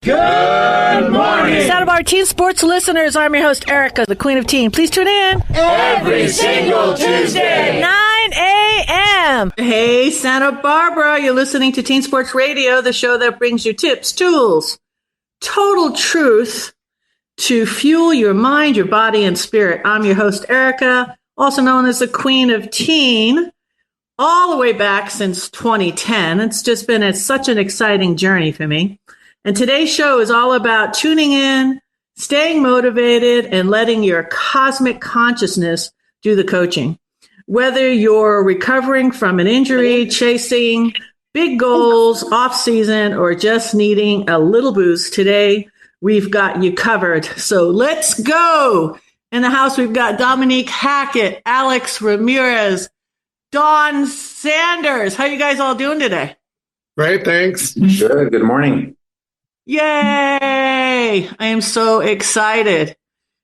Good morning! Sound of our teen sports listeners, I'm your host, Erica, the Queen of Teen. Please tune in every single Tuesday, 9 a.m. Hey, Santa Barbara, you're listening to Teen Sports Radio, the show that brings you tips, tools, total truth to fuel your mind, your body, and spirit. I'm your host, Erica, also known as the Queen of Teen, all the way back since 2010. It's just been such an exciting journey for me. And today's show is all about tuning in, staying motivated, and letting your cosmic consciousness do the coaching. Whether you're recovering from an injury, chasing big goals, off season, or just needing a little boost, today we've got you covered. So let's go. In the house, we've got Dominique Hackett, Alex Ramirez, Dawn Sanders. How you guys all doing today? Great, thanks. Good. Good morning. Yay! I am so excited.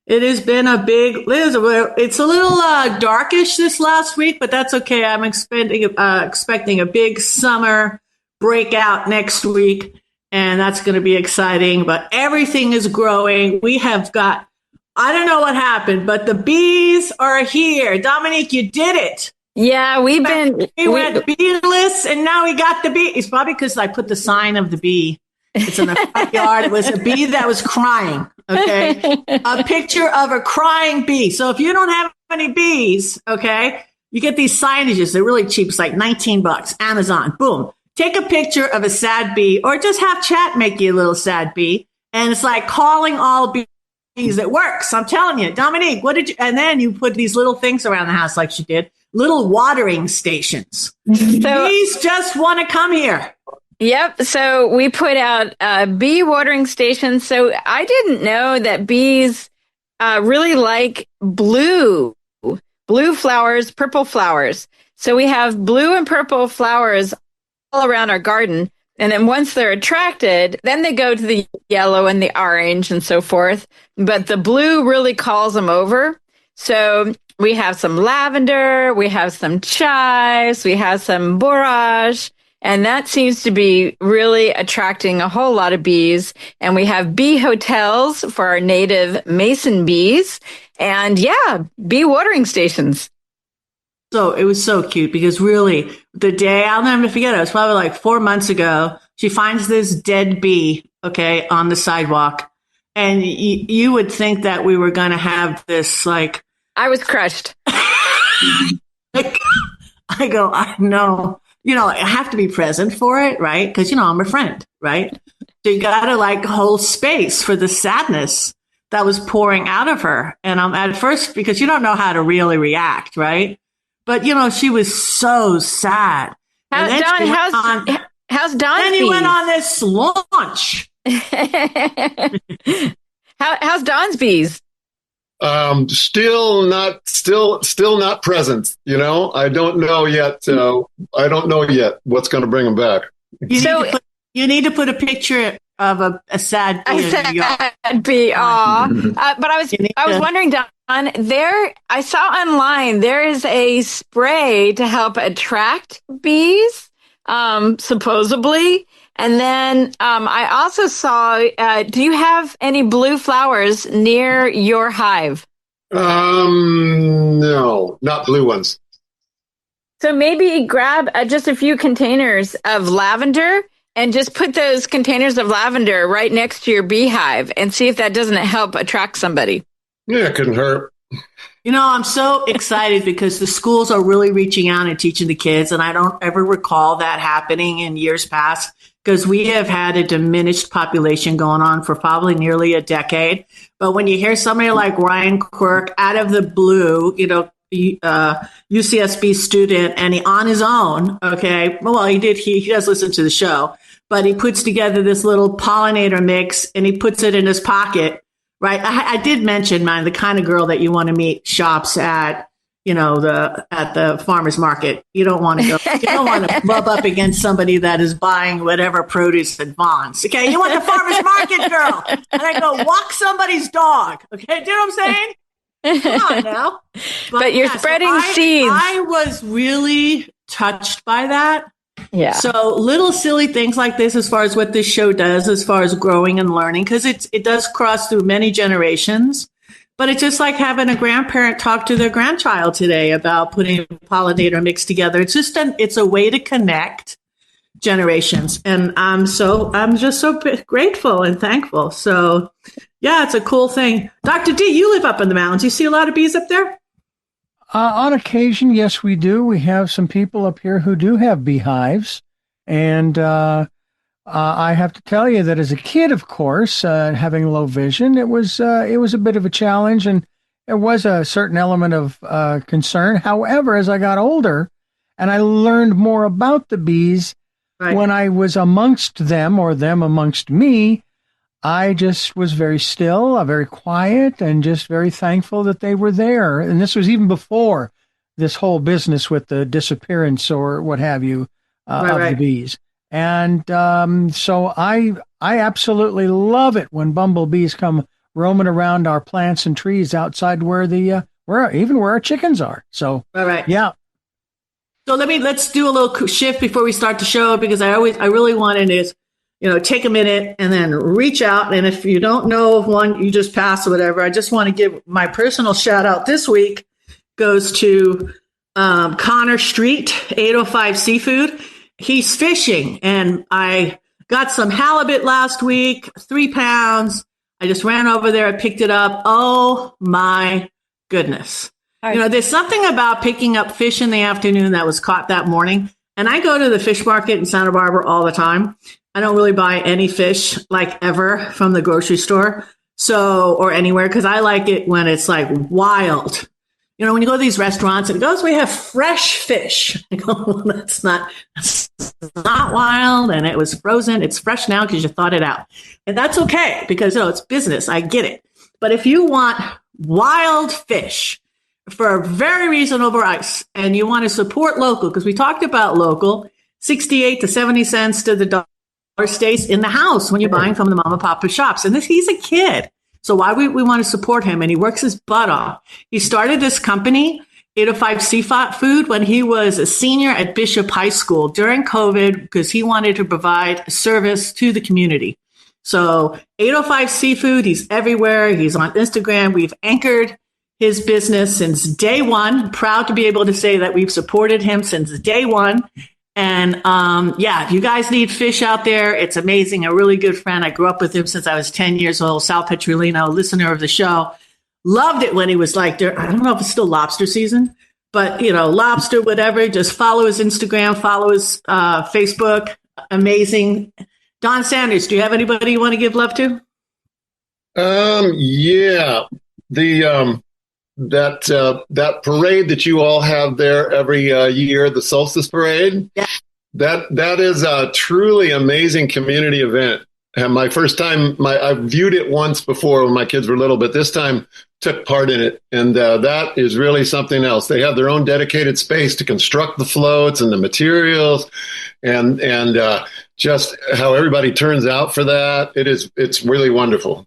It has been it's a little darkish this last week, but that's okay. I'm expecting a big summer breakout next week, and that's going to be exciting. But everything is growing. We have got, I don't know what happened, but the bees are here. Dominique, you did it. Yeah, we went beeless, and now we got the bee. It's probably because I put the sign of the bee. It's in the front yard. It was a bee that was crying. Okay. A picture of a crying bee. So if you don't have any bees, okay, you get these signages. They're really cheap. It's like $19. Amazon. Boom. Take a picture of a sad bee, or just have chat make you a little sad bee. And it's like calling all bees. It works. I'm telling you. Dominique, and then you put these little things around the house like she did. Little watering stations. Bees just want to come here. Yep. So we put out bee watering stations. So I didn't know that bees really like blue flowers, purple flowers. So we have blue and purple flowers all around our garden. And then once they're attracted, then they go to the yellow and the orange and so forth. But the blue really calls them over. So we have some lavender, we have some chives, we have some borage. And that seems to be really attracting a whole lot of bees. And we have bee hotels for our native mason bees. And yeah, bee watering stations. So it was so cute because really the day, I'll never forget, it was probably like 4 months ago. She finds this dead bee, okay, on the sidewalk. And you would think that we were going to have this like. I was crushed. I go, I know. I have to be present for it, right? Because, I'm a friend, right? So you got to hold space for the sadness that was pouring out of her. And at first, because you don't know how to really react, right? But, she was so sad. How's Dawn? Then he went on this launch. How's Dawn's bees? Still not present. I don't know yet. I don't know yet what's going to bring them back. You need to put a picture of a sad bee. Sad bee. Aw. But I was wondering, Dawn, I saw online there is a spray to help attract bees, supposedly. And then I also saw, do you have any blue flowers near your hive? No, not blue ones. So maybe grab just a few containers of lavender and just put those containers of lavender right next to your beehive and see if that doesn't help attract somebody. Yeah, it couldn't hurt. I'm so excited because the schools are really reaching out and teaching the kids. And I don't ever recall that happening in years past because we have had a diminished population going on for probably nearly a decade. But when you hear somebody like Ryan Quirk out of the blue, UCSB student, and he on his own, okay, well, he does listen to the show, but he puts together this little pollinator mix and he puts it in his pocket. Right. I did mention, the kind of girl that you want to meet shops at, at the farmer's market. You don't want to rub up against somebody that is buying whatever produce at Vaughn's. Okay. You want the farmer's market girl. And I go walk somebody's dog. Okay. Do you know what I'm saying? Come on now. But you're spreading seeds. I was really touched by that. Yeah. So little silly things like this, as far as what this show does, as far as growing and learning, because it does cross through many generations. But it's just like having a grandparent talk to their grandchild today about putting a pollinator mix together. It's a way to connect generations. And I'm just so grateful and thankful. So yeah, it's a cool thing. Dr. D, you live up in the mountains. You see a lot of bees up there? On occasion, yes, we do. We have some people up here who do have beehives. And I have to tell you that as a kid, of course, having low vision, it was a bit of a challenge, and there was a certain element of concern. However, as I got older and I learned more about the bees, right, when I was amongst them or them amongst me, I just was very still, very quiet, and just very thankful that they were there. And this was even before this whole business with the disappearance or what have you of the bees. And so I absolutely love it when bumblebees come roaming around our plants and trees outside where where our chickens are. So yeah. So let's do a little shift before we start the show, because I really wanted is, take a minute and then reach out. And if you don't know of one, you just pass or whatever. I just want to give my personal shout out this week goes to Connor Street, 805 Seafood. He's fishing, and I got some halibut last week, 3 pounds. I just ran over there and picked it up. Oh my goodness. There's something about picking up fish in the afternoon that was caught that morning. And I go to the fish market in Santa Barbara all the time. I don't really buy any fish like ever from the grocery store. Or anywhere, because I like it when it's like wild. When you go to these restaurants and it goes, we have fresh fish. I go, well, that's not wild, and it was frozen. It's fresh now because you thought it out. And that's okay, because it's business. I get it. But if you want wild fish for a very reasonable price, and you want to support local, because we talked about local, 68 to 70 cents to the dollar stays in the house when you're buying from the mom and pop shops. And he's a kid. So why we want to support him? And he works his butt off. He started this company, 805 Seafood, when he was a senior at Bishop High School during COVID, because he wanted to provide service to the community. So 805 Seafood, he's everywhere. He's on Instagram. We've anchored his business since day one. Proud to be able to say that we've supported him since day one. And if you guys need fish out there, it's amazing. A really good friend. I grew up with him since I was 10 years old. Sal Petrolino, listener of the show. Loved it when he was like, I don't know if it's still lobster season, but lobster, whatever. Just follow his Instagram, follow his Facebook. Amazing. Don Sanders, do you have anybody you want to give love to? Yeah. That parade that you all have there every year, the Solstice Parade, that is a truly amazing community event. And my first time, I viewed it once before when my kids were little, but this time took part in it. And that is really something else. They have their own dedicated space to construct the floats and the materials, and just how everybody turns out for that. It's really wonderful.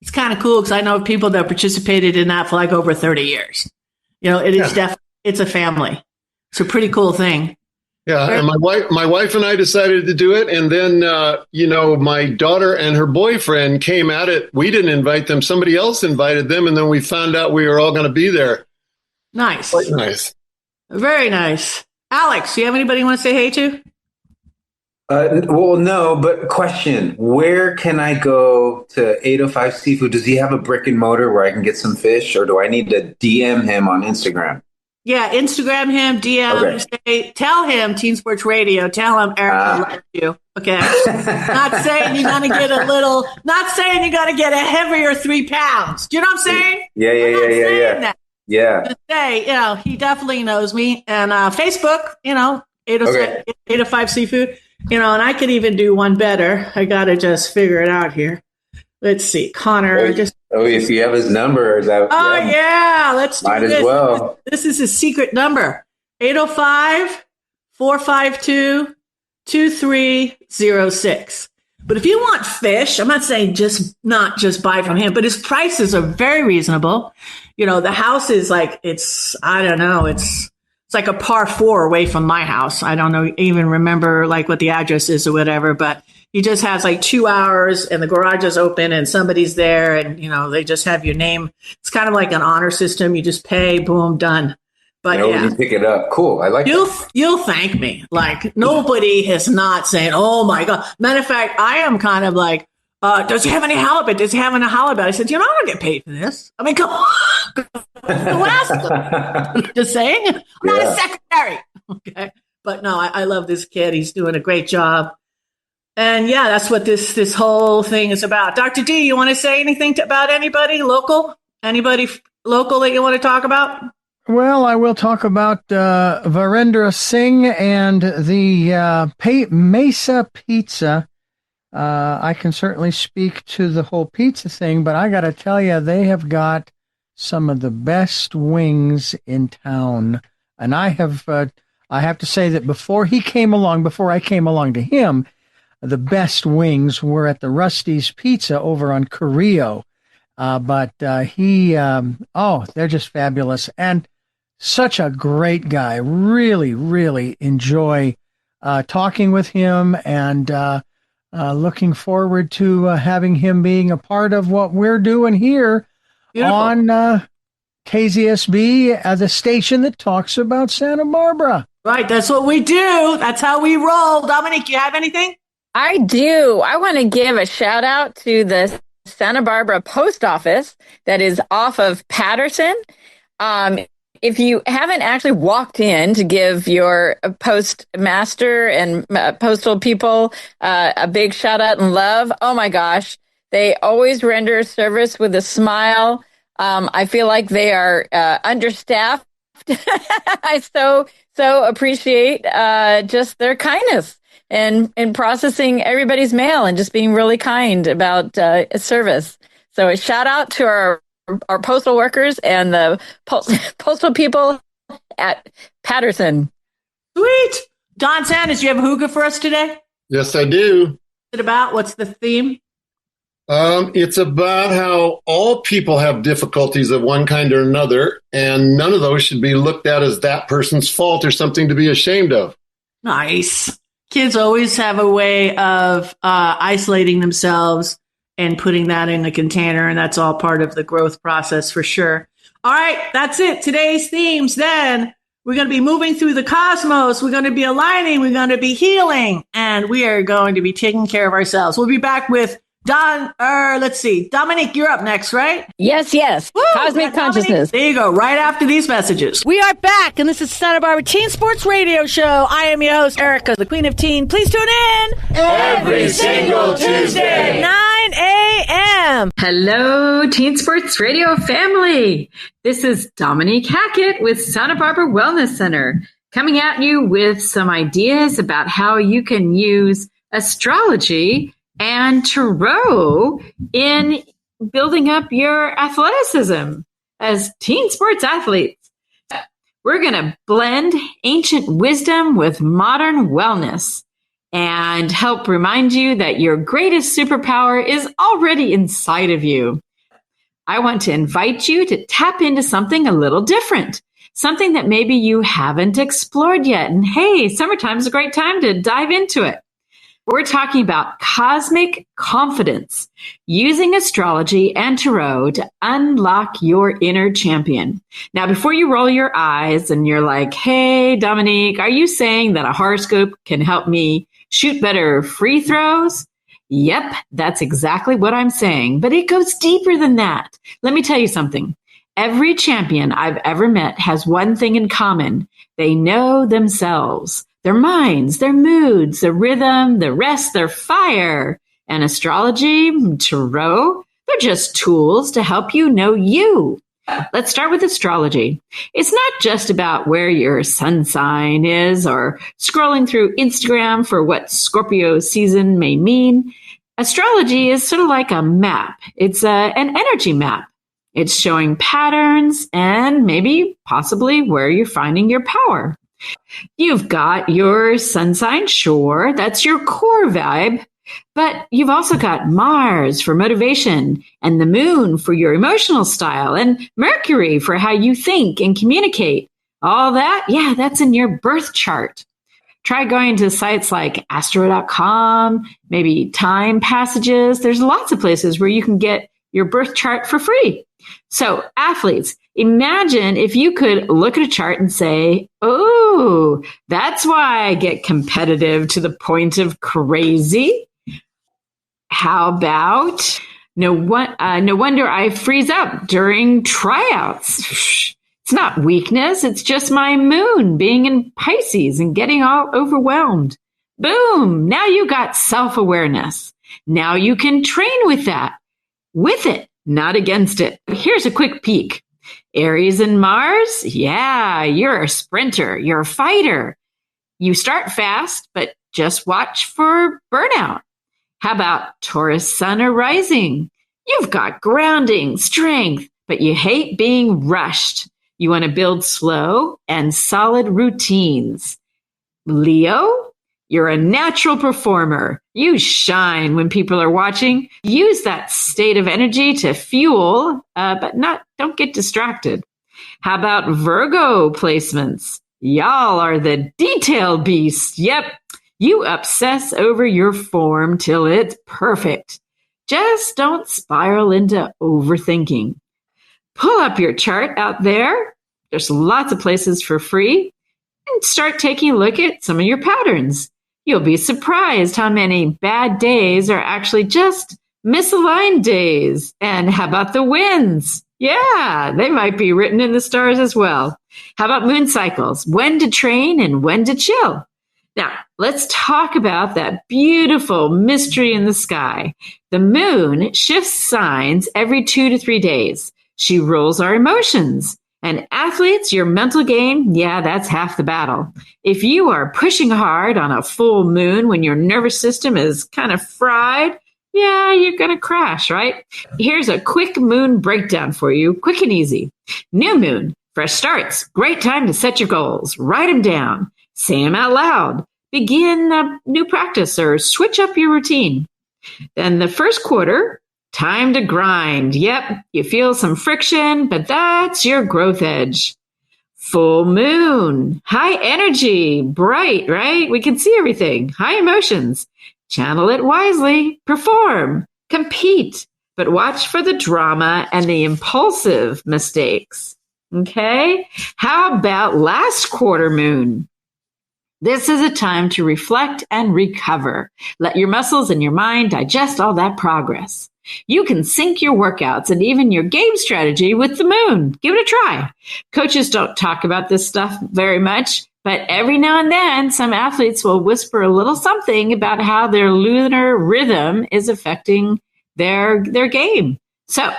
It's kind of cool because I know people that participated in that for like over 30 years. It is definitely, it's a family. It's a pretty cool thing. Yeah. And my wife and I decided to do it. And then, my daughter and her boyfriend came at it. We didn't invite them. Somebody else invited them. And then we found out we were all going to be there. Nice. Quite nice. Very nice. Alex, do you have anybody you want to say hey to? Well, no, but question, where can I go to 805 Seafood? Does he have a brick and mortar where I can get some fish, or do I need to DM him on Instagram? Yeah, Instagram him, DM him, tell him Teen Sports Radio, tell him Erica loves you. Okay. Not saying you're gonna get not saying you're gonna get a heavier 3 pounds. Do you know what I'm saying? Yeah. That. Yeah. Just say, he definitely knows me. And Facebook, 805 Seafood. And I could even do one better. I got to just figure it out here. Let's see. Connor. If you have his number. Let's do might this. As well. This is his secret number. 805-452-2306. But if you want fish, I'm not saying not just buy from him, but his prices are very reasonable. The house is like, it's like a par 4 away from my house. I don't know, even remember like what the address is or whatever, but he just has like 2 hours and the garage is open and somebody's there and, you know, they just have your name. It's kind of like an honor system. You just pay, boom, done. But you pick it up. Cool. I like that. You'll thank me. Like nobody is not saying, oh my God. Matter of fact, I am kind of like, does he have any halibut? Does he have any halibut? I said, you know, I don't get paid for this. I mean, come on. Go ask him. Just saying. I'm not a secretary. Okay. But no, I love this kid. He's doing a great job. And yeah, that's what this whole thing is about. Dr. D, you want to say anything about anybody local? Anybody local that you want to talk about? Well, I will talk about Virendra Singh and the Mesa Pizza. I can certainly speak to the whole pizza thing, but I got to tell you, they have got some of the best wings in town. And I have to say that before I came along to him, the best wings were at the Rusty's Pizza over on Carrillo. But they're just fabulous. And such a great guy. Really, really enjoy talking with him and looking forward to having him being a part of what we're doing here on KZSB, the station that talks about Santa Barbara. Right, that's what we do. That's how we roll. Dominique, you have anything? I do. I want to give a shout out to the Santa Barbara post office that is off of Patterson. If you haven't actually walked in to give your postmaster and postal people a big shout out and love, oh my gosh, they always render service with a smile. I feel like they are understaffed. I so appreciate just their kindness and processing everybody's mail and just being really kind about service. So a shout out to our postal workers and the postal people at Patterson. Sweet. Don Sanders, you have a hooga for us today? Yes, I do. What's it about? What's the theme? It's about how all people have difficulties of one kind or another, and none of those should be looked at as that person's fault or something to be ashamed of. Nice. Kids always have a way of isolating themselves and putting that in the container, and that's all part of the growth process for sure. All right, that's it. Today's themes then. We're going to be moving through the cosmos. We're going to be aligning. We're going to be healing, and we are going to be taking care of ourselves. We'll be back with Dominique, you're up next, right? Yes. Woo, Cosmic Consciousness. There you go, right after these messages. We are back, and this is Santa Barbara Teen Sports Radio Show. I am your host, Erica, the Queen of Teen. Please tune in every single Tuesday, 9 a.m. Hello, Teen Sports Radio family. This is Dominique Hackett with Santa Barbara Wellness Center, coming at you with some ideas about how you can use astrology and tarot in building up your athleticism as teen sports athletes. We're going to blend ancient wisdom with modern wellness and help remind you that your greatest superpower is already inside of you. I want to invite you to tap into something a little different, something that maybe you haven't explored yet. And hey, summertime is a great time to dive into it. We're talking about cosmic confidence, using astrology and tarot to unlock your inner champion. Now, before you roll your eyes and you're like, hey, Dominique, are you saying that a horoscope can help me shoot better free throws? Yep, that's exactly what I'm saying, but it goes deeper than that. Let me tell you something. Every champion I've ever met has one thing in common. They know themselves. Their minds, their moods, their rhythm, their rest, their fire. And astrology, tarot, they're just tools to help you know you. Let's start with astrology. It's not just about where your sun sign is or scrolling through Instagram for what Scorpio season may mean. Astrology is sort of like a map. It's an energy map. It's showing patterns and maybe possibly where you're finding your power. You've got your sun sign, sure, that's your core vibe, but you've also got Mars for motivation and the moon for your emotional style and Mercury for how you think and communicate. All that, yeah, that's in your birth chart. Try going to sites like astro.com, maybe Time Passages. There's lots of places where you can get your birth chart for free. So athletes, imagine if you could look at a chart and say, oh, that's why I get competitive to the point of crazy. How about no wonder I freeze up during tryouts. It's not weakness. It's just my moon being in Pisces and getting all overwhelmed. Boom. Now you got self-awareness. Now you can train with that. With it, not against it. Here's a quick peek. Aries and Mars. Yeah, you're a sprinter. You're a fighter. You start fast, but just watch for burnout. How about Taurus, Sun, or Rising? You've got grounding, strength, but you hate being rushed. You want to build slow and solid routines. Leo, you're a natural performer. You shine when people are watching. Use that state of energy to fuel, but don't get distracted. How about Virgo placements? Y'all are the detail beasts. Yep. You obsess over your form till it's perfect. Just don't spiral into overthinking. Pull up your chart out there. There's lots of places for free. And start taking a look at some of your patterns. You'll be surprised how many bad days are actually just misaligned days. And how about the wins? Yeah, they might be written in the stars as well. How about moon cycles? When to train and when to chill? Now, let's talk about that beautiful mystery in the sky. The moon shifts signs every 2 to 3 days. She rules our emotions. And athletes, your mental game, yeah, that's half the battle. If you are pushing hard on a full moon when your nervous system is kind of fried, yeah, you're going to crash, right? Here's a quick moon breakdown for you, quick and easy. New moon, fresh starts, great time to set your goals. Write them down. Say them out loud. Begin a new practice or switch up your routine. Then the first quarter, time to grind. Yep, you feel some friction, but that's your growth edge. Full moon, high energy, bright, right? We can see everything. High emotions. Channel it wisely. Perform. Compete. But watch for the drama and the impulsive mistakes. Okay? How about last quarter moon? This is a time to reflect and recover. Let your muscles and your mind digest all that progress. You can sync your workouts and even your game strategy with the moon. Give it a try. Coaches don't talk about this stuff very much, but every now and then some athletes will whisper a little something about how their lunar rhythm is affecting their game. So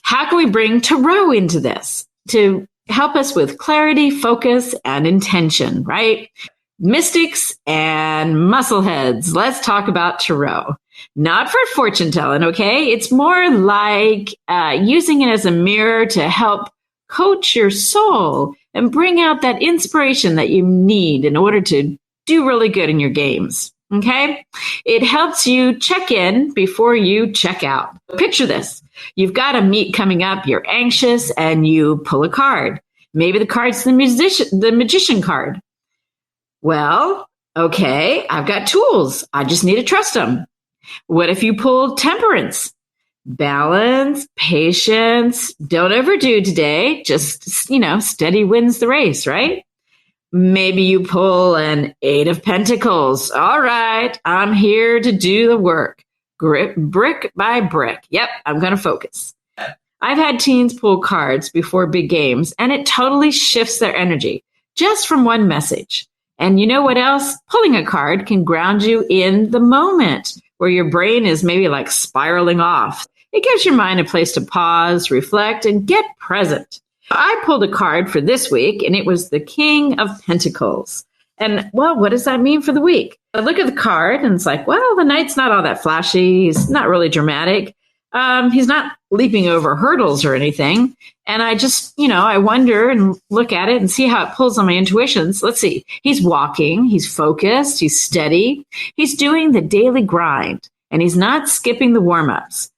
how can we bring tarot into this to help us with clarity, focus, and intention, right? Mystics and muscleheads. Let's talk about tarot. Not for fortune telling, okay? It's more like using it as a mirror to help coach your soul and bring out that inspiration that you need in order to do really good in your games, okay? It helps you check in before you check out. Picture this. You've got a meet coming up, you're anxious, and you pull a card. Maybe the card's the magician card. Well, okay, I've got tools. I just need to trust them. What if you pull temperance? Balance, patience, don't overdo today. Just, steady wins the race, right? Maybe you pull an 8 of Pentacles. All right, I'm here to do the work. Brick by brick. Yep, I'm going to focus. I've had teens pull cards before big games, and it totally shifts their energy just from one message. And you know what else? Pulling a card can ground you in the moment where your brain is maybe like spiraling off. It gives your mind a place to pause, reflect, and get present. I pulled a card for this week, and it was the King of Pentacles. And, well, what does that mean for the week? I look at the card, and it's like, well, the knight's not all that flashy. He's not really dramatic. He's not leaping over hurdles or anything. And I just, I wonder and look at it and see how it pulls on my intuitions. Let's see. He's walking. He's focused. He's steady. He's doing the daily grind, and he's not skipping the warm-ups.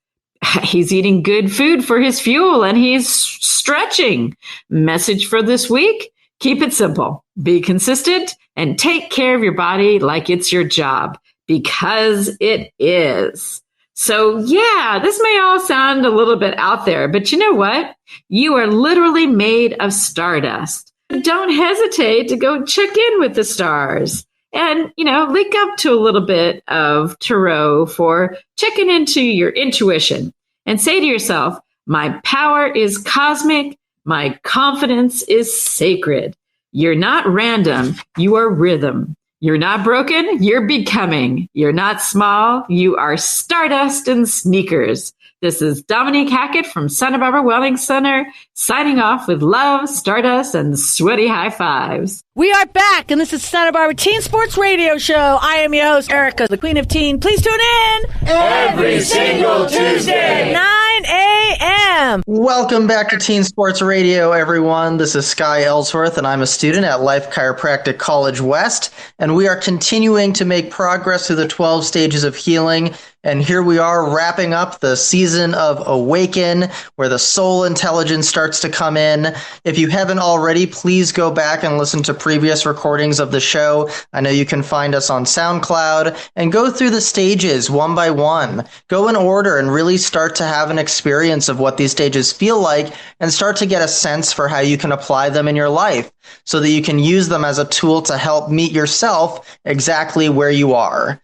He's eating good food for his fuel, and he's stretching. Message for this week. Keep it simple, be consistent, and take care of your body like it's your job, because it is. So yeah, this may all sound a little bit out there, but you know what? You are literally made of stardust. Don't hesitate to go check in with the stars and, link up to a little bit of tarot for checking into your intuition and say to yourself, my power is cosmic. My confidence is sacred. You're not random. You are rhythm. You're not broken. You're becoming. You're not small. You are stardust and sneakers. This is Dominique Hackett from Santa Barbara Wellness Center, signing off with love, stardust, and sweaty high fives. We are back, and this is Santa Barbara Teen Sports Radio Show. I am your host, Erica, the Queen of Teen. Please tune in every single Tuesday, 9 a.m. Welcome back to Teen Sports Radio, everyone. This is Sky Ellsworth, and I'm a student at Life Chiropractic College West, and we are continuing to make progress through the 12 stages of healing. And here we are wrapping up the season of Awaken, where the soul intelligence starts to come in. If you haven't already, please go back and listen to previous recordings of the show. I know you can find us on SoundCloud, and go through the stages one by one. Go in order and really start to have an experience of what these stages feel like, and start to get a sense for how you can apply them in your life so that you can use them as a tool to help meet yourself exactly where you are.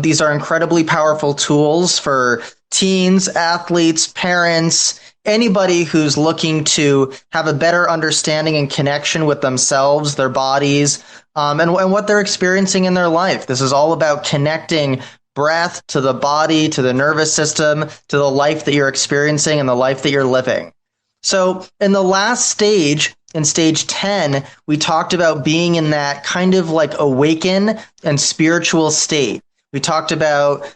These are incredibly powerful tools for teens, athletes, parents, anybody who's looking to have a better understanding and connection with themselves, their bodies, and what they're experiencing in their life. This is all about connecting breath to the body, to the nervous system, to the life that you're experiencing and the life that you're living. So in the last stage, in stage 10, we talked about being in that kind of like awaken and spiritual state. We talked about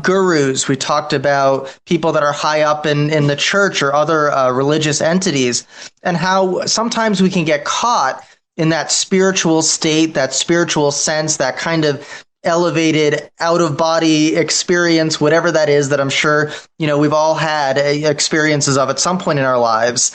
gurus. We talked about people that are high up in the church or other religious entities, and how sometimes we can get caught in that spiritual state, that spiritual sense, that kind of elevated out-of-body experience, whatever that is, that I'm sure, we've all had experiences of at some point in our lives.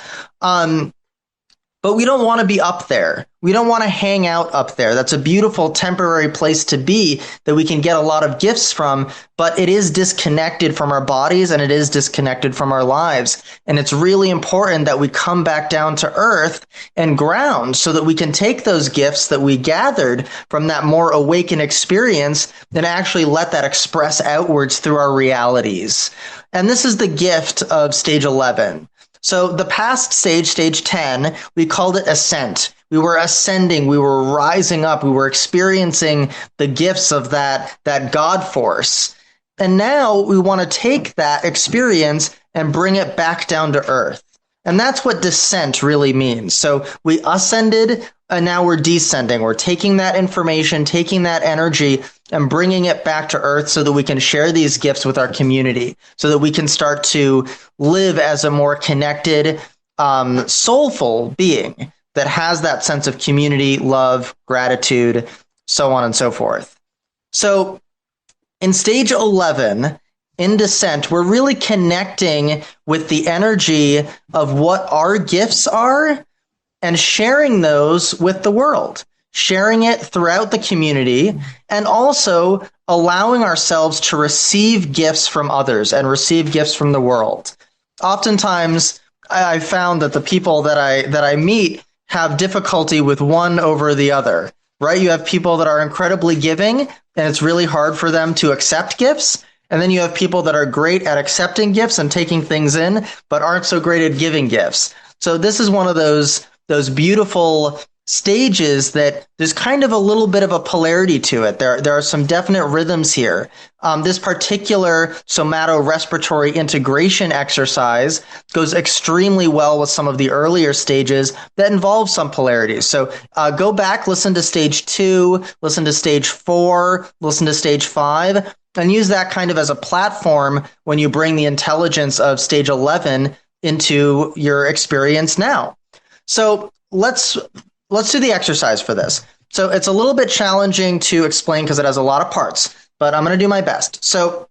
But we don't want to be up there. We don't want to hang out up there. That's a beautiful temporary place to be that we can get a lot of gifts from, but it is disconnected from our bodies and it is disconnected from our lives. And it's really important that we come back down to earth and ground so that we can take those gifts that we gathered from that more awakened experience and actually let that express outwards through our realities. And this is the gift of stage 11. So the past stage, stage 10, we called it ascent. We were ascending, we were rising up, we were experiencing the gifts of that God force. And now we want to take that experience and bring it back down to earth. And that's what descent really means. So we ascended, and now we're descending. We're taking that information, taking that energy, and bringing it back to earth so that we can share these gifts with our community, so that we can start to live as a more connected, soulful being that has that sense of community, love, gratitude, so on and so forth. So in stage 11, in descent, we're really connecting with the energy of what our gifts are and sharing those with the world, sharing it throughout the community, and also allowing ourselves to receive gifts from others and receive gifts from the world. Oftentimes, I found that the people that I meet have difficulty with one over the other, right? You have people that are incredibly giving, and it's really hard for them to accept gifts. And then you have people that are great at accepting gifts and taking things in, but aren't so great at giving gifts. So this is one of those beautiful stages that there's kind of a little bit of a polarity to it. There are some definite rhythms here. This particular somato-respiratory integration exercise goes extremely well with some of the earlier stages that involve some polarities. So go back, listen to stage 2, listen to stage 4, listen to stage 5, and use that kind of as a platform when you bring the intelligence of stage 11 into your experience now. So let's do the exercise for this. So it's a little bit challenging to explain because it has a lot of parts, but I'm going to do my best. So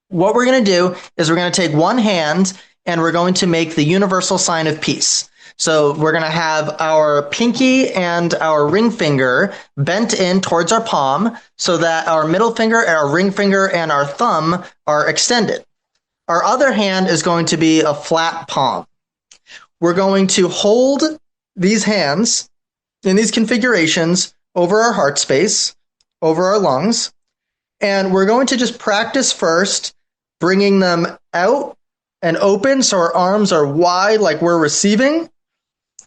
what we're going to do is we're going to take one hand and we're going to make the universal sign of peace. So we're going to have our pinky and our ring finger bent in towards our palm so that our middle finger, our ring finger, and our thumb are extended. Our other hand is going to be a flat palm. We're going to hold these hands in these configurations over our heart space, over our lungs, and we're going to just practice first bringing them out and open so our arms are wide like we're receiving,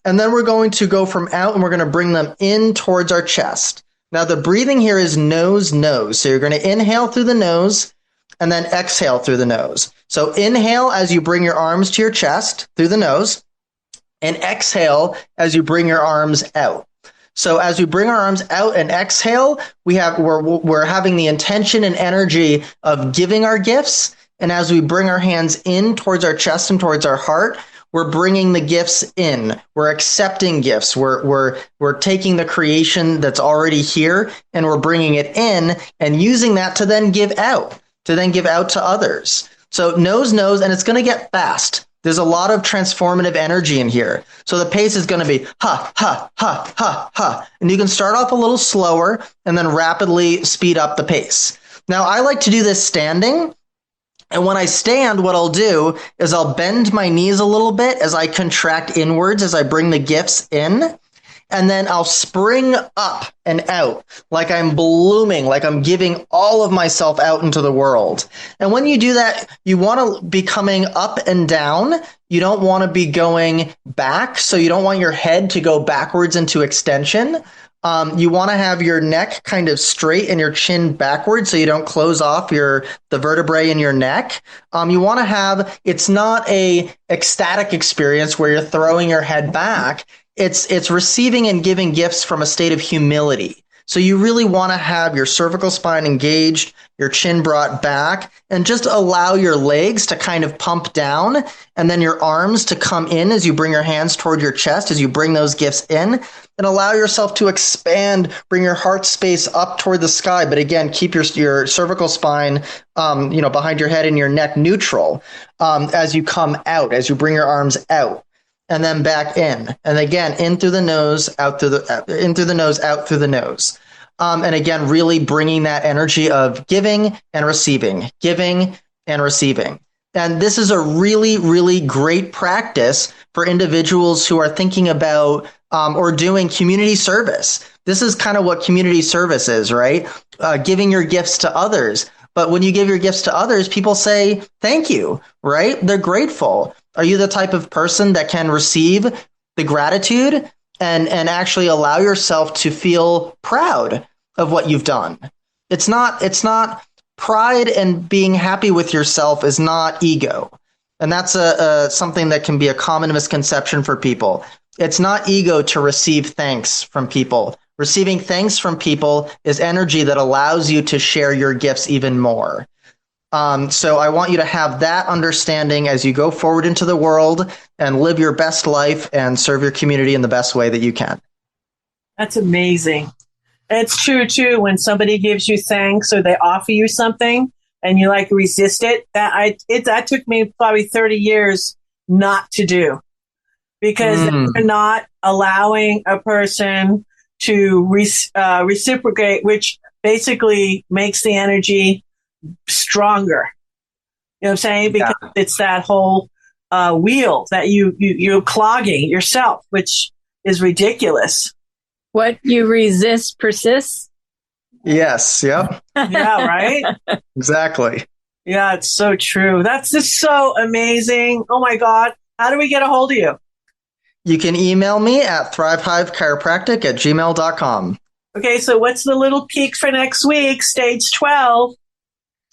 and then we're going to go from out and we're going to bring them in towards our chest. Now the breathing here is nose-nose, so you're going to inhale through the nose and then exhale through the nose. So inhale as you bring your arms to your chest through the nose, and exhale as you bring your arms out. So as we bring our arms out and exhale, we're having the intention and energy of giving our gifts. And as we bring our hands in towards our chest and towards our heart, we're bringing the gifts in. We're accepting gifts. We're taking the creation that's already here and we're bringing it in and using that to then give out to others. So nose, and it's going to get fast. There's a lot of transformative energy in here. So the pace is going to be ha, ha, ha, ha, ha. And you can start off a little slower and then rapidly speed up the pace. Now, I like to do this standing. And when I stand, what I'll do is I'll bend my knees a little bit as I contract inwards as I bring the gifts in. And then I'll spring up and out like I'm blooming, like I'm giving all of myself out into the world. And when you do that, you want to be coming up and down. You don't want to be going back. So you don't want your head to go backwards into extension. You want to have your neck kind of straight and your chin backwards so you don't close off the vertebrae in your neck. You want to have, it's not a ecstatic experience where you're throwing your head back. It's receiving and giving gifts from a state of humility. So you really want to have your cervical spine engaged, your chin brought back, and just allow your legs to kind of pump down and then your arms to come in as you bring your hands toward your chest, as you bring those gifts in, and allow yourself to expand, bring your heart space up toward the sky. But again, keep your cervical spine, behind your head and your neck neutral, as you come out, as you bring your arms out. And then back in, and again, in through the nose, out through in through the nose, out through the nose. And again, really bringing that energy of giving and receiving. And this is a really, really great practice for individuals who are thinking about or doing community service. This is kind of what community service is, right? Giving your gifts to others. But when you give your gifts to others, people say, thank you, right? They're grateful. Are you the type of person that can receive the gratitude and actually allow yourself to feel proud of what you've done? It's not pride, and being happy with yourself is not ego. And that's something that can be a common misconception for people. It's not ego to receive thanks from people. Receiving thanks from people is energy that allows you to share your gifts even more. So I want you to have that understanding as you go forward into the world and live your best life and serve your community in the best way that you can. That's amazing. It's true, too, when somebody gives you thanks or they offer you something and you resist it. That took me probably 30 years not to do, because you're not allowing a person to reciprocate, which basically makes the energy stronger. You know what I'm saying? Because it's that whole wheel that you're clogging yourself, which is ridiculous. What you resist persists. Yes. Yep. Yeah. Right. Exactly. Yeah. It's so true. That's just so amazing. Oh my God. How do we get a hold of you? You can email me at thrivehivechiropractic@gmail.com. Okay. So what's the little peek for next week? Stage 12.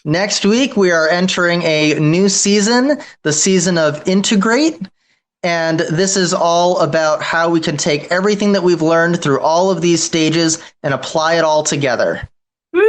Next week, we are entering a new season, the season of Integrate. And this is all about how we can take everything that we've learned through all of these stages and apply it all together. Woo!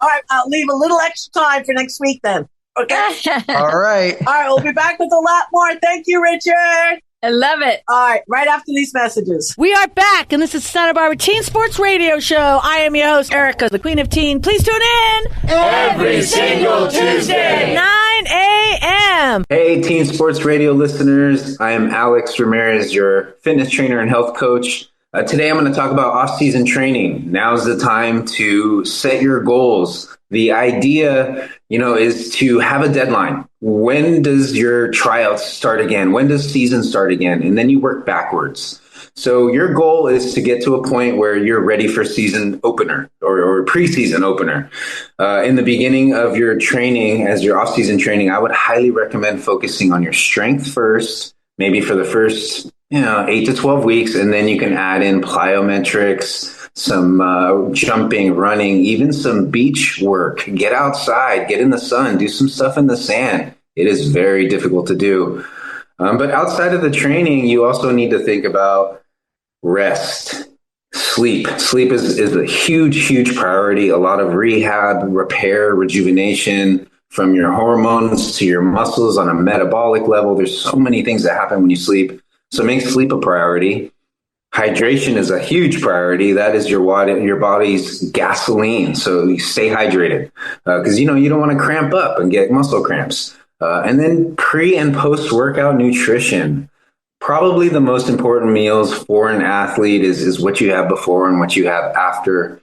All right, I'll leave a little extra time for next week then. Okay? All right. All right, we'll be back with a lot more. Thank you, Richard. I love it. All right, right after these messages. We are back, and this is Santa Barbara Teen Sports Radio Show. I am your host, Erica, the Queen of Teen. Please tune in every single Tuesday, 9 a.m. a.m. Hey, Teen Sports Radio listeners. I am Alex Ramirez, your fitness trainer and health coach. Today, I'm going to talk about off-season training. Now's the time to set your goals. The idea, is to have a deadline. When does your tryouts start again? When does season start again? And then you work backwards. So your goal is to get to a point where you're ready for season opener or preseason opener. In the beginning of your training, as your off-season training, I would highly recommend focusing on your strength first, maybe for the first 8 to 12 weeks, and then you can add in plyometrics, some jumping, running, even some beach work. Get outside, get in the sun, do some stuff in the sand. It is very difficult to do. But outside of the training, you also need to think about rest, sleep. Sleep is a huge, huge priority. A lot of rehab, repair, rejuvenation from your hormones to your muscles on a metabolic level. There's so many things that happen when you sleep. So make sleep a priority. Hydration is a huge priority. That is your body's gasoline. So you stay hydrated because, you don't want to cramp up and get muscle cramps. And then pre and post workout nutrition. Probably the most important meals for an athlete is what you have before and what you have after.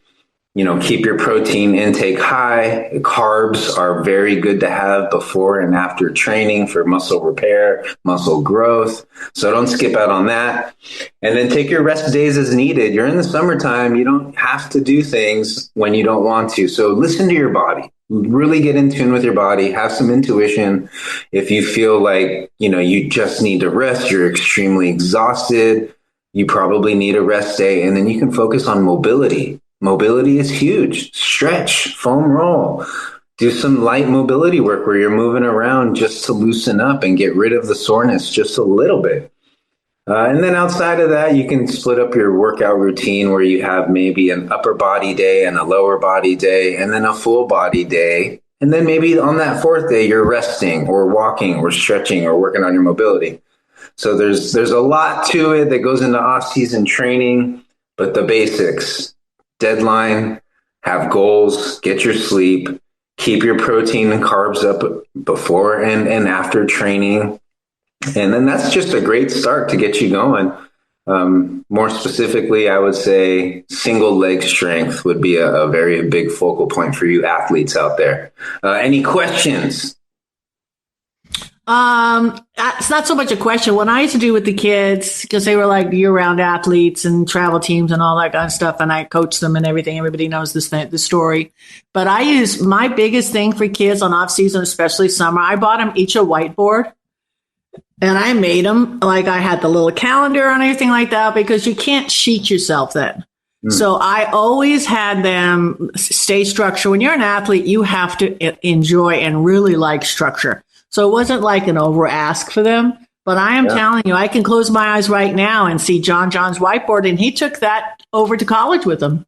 Keep your protein intake high. Carbs are very good to have before and after training for muscle repair, muscle growth. So don't skip out on that. And then take your rest days as needed. You're in the summertime. You don't have to do things when you don't want to. So listen to your body. Really get in tune with your body. Have some intuition. If you feel like, you just need to rest, you're extremely exhausted, you probably need a rest day. And then you can focus on mobility. Mobility is huge. Stretch, foam roll, do some light mobility work where you're moving around just to loosen up and get rid of the soreness just a little bit. And then outside of that, you can split up your workout routine where you have maybe an upper body day and a lower body day and then a full body day. And then maybe on that fourth day, you're resting or walking or stretching or working on your mobility. So there's a lot to it that goes into off-season training, but the basics: deadline, have goals, get your sleep, keep your protein and carbs up before and after training. And then that's just a great start to get you going. More specifically, I would say single leg strength would be a very big focal point for you athletes out there. Any questions? It's not so much a question. What I used to do with the kids, because they were like year-round athletes and travel teams and all that kind of stuff, and I coached them and everything. Everybody knows the story. But I use my biggest thing for kids on off season, especially summer. I bought them each a whiteboard, and I made them like I had the little calendar and everything like that, because you can't cheat yourself then. So I always had them stay structured. When you're an athlete, you have to enjoy and really like structure. So it wasn't like an over ask for them, but I am telling you, I can close my eyes right now and see John's whiteboard, and he took that over to college with him.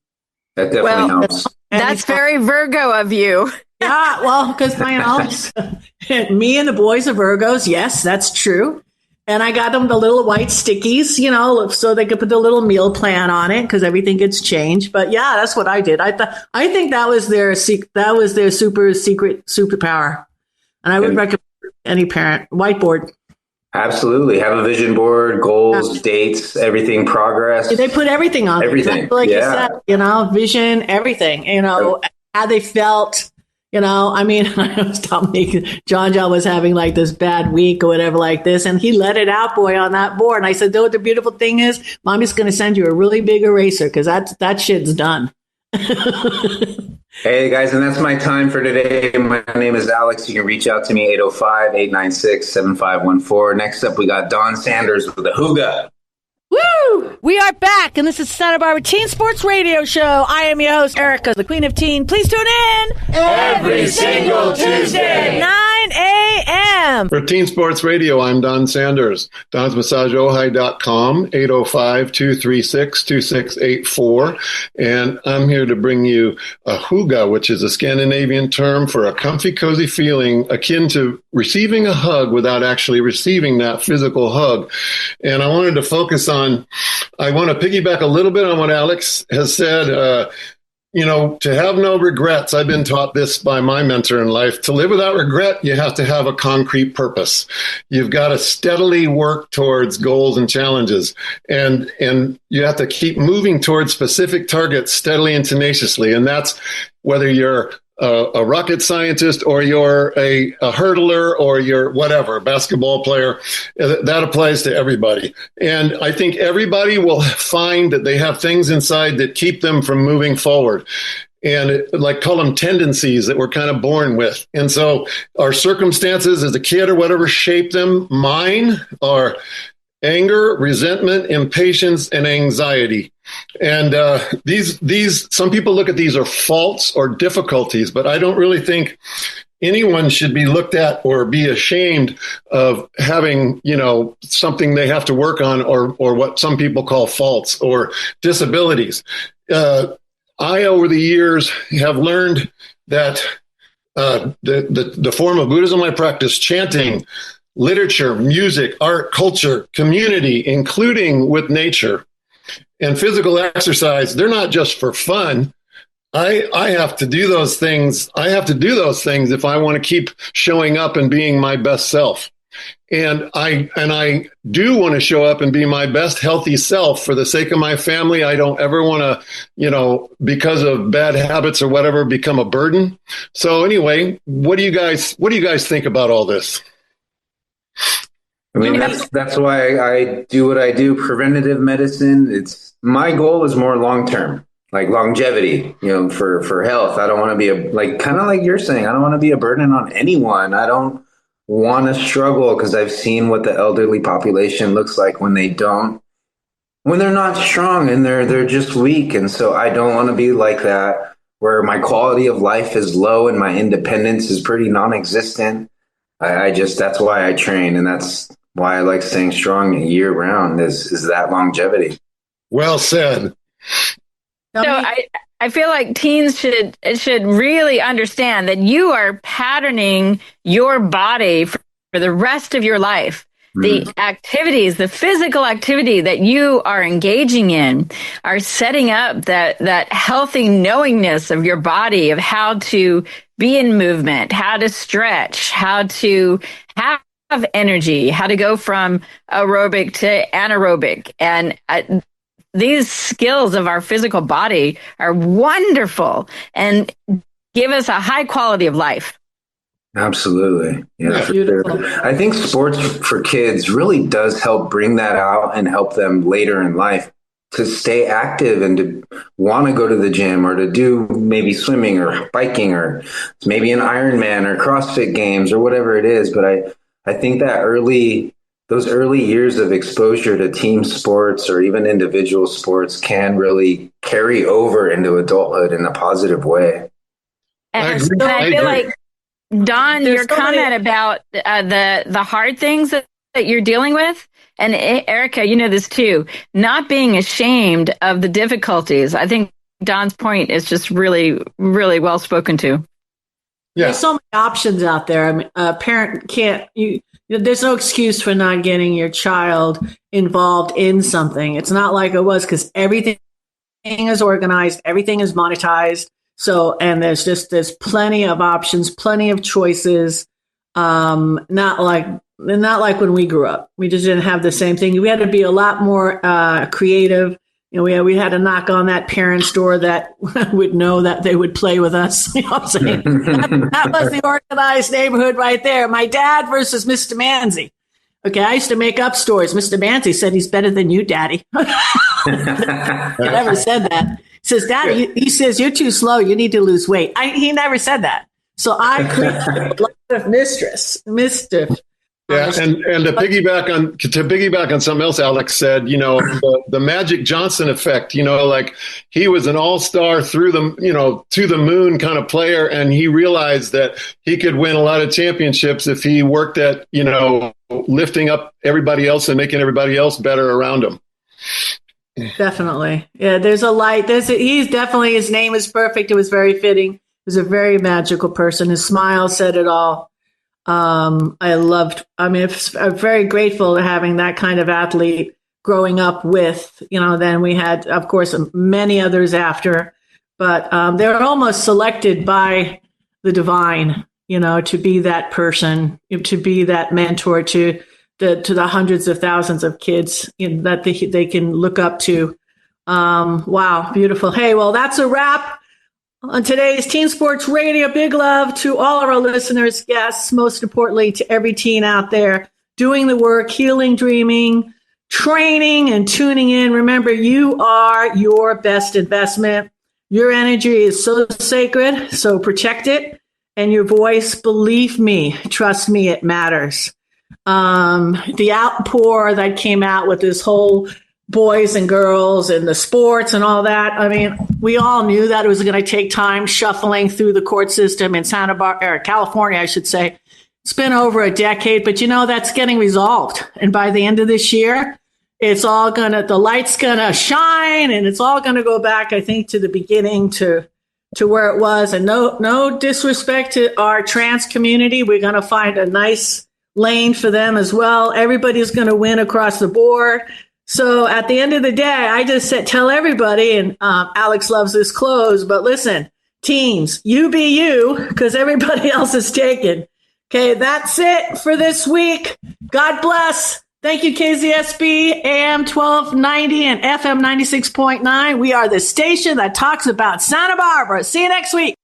That definitely helps. That's very Virgo of you. Yeah, well, because me and the boys are Virgos. Yes, that's true. And I got them the little white stickies, so they could put the little meal plan on it because everything gets changed. But yeah, that's what I did. I think that was their super secret superpower, and I would recommend any parent whiteboard. Absolutely. Have a vision board, goals, dates, everything, progress. They put everything on everything. Like you said, vision, everything, how they felt, I was Dominique, John was having like this bad week or whatever like this, and he let it out, boy, on that board. And I said, what the beautiful thing is, Mommy's going to send you a really big eraser because that shit's done. Hey, guys, and that's my time for today. My name is Alex. You can reach out to me, 805-896-7514. Next up, we got Don Sanders with the Hooga. Woo! We are back, and this is Santa Barbara Teen Sports Radio Show. I am your host, Erica, the Queen of Teen. Please tune in every single Tuesday, 9 a.m. For Teen Sports Radio, I'm Don Sanders. DonsMassageOhio.com, 805-236-2684. And I'm here to bring you a hygge, which is a Scandinavian term for a comfy, cozy feeling akin to receiving a hug without actually receiving that physical hug. And I wanted to focus on, I want to piggyback a little bit on what Alex has said. to have no regrets. I've been taught this by my mentor in life. To live without regret, you have to have a concrete purpose. You've got to steadily work towards goals and challenges. And you have to keep moving towards specific targets steadily and tenaciously. And that's whether you're a rocket scientist or you're a hurdler or you're whatever, a basketball player. That applies to everybody. And I think everybody will find that they have things inside that keep them from moving forward. And call them tendencies that we're kind of born with. And so our circumstances as a kid or whatever shape them. Mine are anger, resentment, impatience, and anxiety. And these some people look at these as faults or difficulties, but I don't really think anyone should be looked at or be ashamed of having, something they have to work on or what some people call faults or disabilities. I, over the years, have learned that the form of Buddhism I practice, chanting, literature, music, art, culture, community, including with nature, and physical exercise, they're not just for fun. I have to do those things. I have to do those things if I want to keep showing up and being my best self. And I do want to show up and be my best healthy self for the sake of my family. I don't ever want to, because of bad habits or whatever, become a burden. So anyway, what do you guys think about all this? I mean, that's why I do what I do. Preventative medicine. My goal is more long-term, like longevity, for health. I don't want to be kind of like you're saying, I don't want to be a burden on anyone. I don't want to struggle because I've seen what the elderly population looks like when they're not strong and they're just weak. And so I don't want to be like that, where my quality of life is low and my independence is pretty non-existent. That's why I train. And that's why I like staying strong year round is that longevity. Well said. So I feel like teens should really understand that you are patterning your body for the rest of your life. The activities, the physical activity that you are engaging in are setting up that healthy knowingness of your body, of how to be in movement, how to stretch, how to have energy, how to go from aerobic to anaerobic. And these skills of our physical body are wonderful and give us a high quality of life. Absolutely. Yeah, for sure. I think sports for kids really does help bring that out and help them later in life to stay active and to want to go to the gym or to do maybe swimming or biking or maybe an Ironman or CrossFit games or whatever it is. But I think that those early years of exposure to team sports or even individual sports can really carry over into adulthood in a positive way. And I feel like, Don, your comment about the hard things that you're dealing with, and Erica, you know this too, not being ashamed of the difficulties. I think Don's point is just really, really well spoken to. Yeah. There's so many options out there. I mean, a parent can't, there's no excuse for not getting your child involved in something. It's not like it was, because everything is organized, everything is monetized. So, and there's plenty of options, plenty of choices. Not like when we grew up. We just didn't have the same thing. We had to be a lot more creative. We had to knock on that parent's door that would know that they would play with us. You know what I'm saying? That was the organized neighborhood right there. My dad versus Mr. Manzi. Okay, I used to make up stories. Mr. Manzi said he's better than you, Daddy. I never said that. He says, Daddy, he says, you're too slow. You need to lose weight. He never said that. So I created a lot of mischief. Yeah, and to piggyback on something else Alex said, the Magic Johnson effect, like he was an all-star through the, to the moon kind of player, and he realized that he could win a lot of championships if he worked at, lifting up everybody else and making everybody else better around him. Definitely. Yeah, there's a light. He's definitely, his name is perfect. It was very fitting. He was a very magical person. His smile said it all. I'm very grateful to having that kind of athlete growing up with, then we had, of course, many others after. but they're almost selected by the divine, to be that person, to be that mentor to the hundreds of thousands of kids that they can look up to. Wow, beautiful. Hey, well, that's a wrap on today's Teen Sports Radio. Big love to all of our listeners, guests, most importantly to every teen out there doing the work, healing, dreaming, training, and tuning in. Remember, you are your best investment. Your energy is so sacred, so protect it. And your voice, believe me, trust me, it matters. The outpour that came out with this whole boys and girls and the sports and all that. I mean, we all knew that it was going to take time shuffling through the court system in California, I should say. It's been over a decade, but that's getting resolved. And by the end of this year, the light's going to shine and it's all going to go back, I think, to the beginning, to where it was. And no disrespect to our trans community. We're going to find a nice lane for them as well. Everybody's going to win across the board. So at the end of the day, I just tell everybody, and Alex loves this close, but listen, teens, you be you, because everybody else is taken. Okay, that's it for this week. God bless. Thank you, KZSB, AM 1290 and FM 96.9. We are the station that talks about Santa Barbara. See you next week.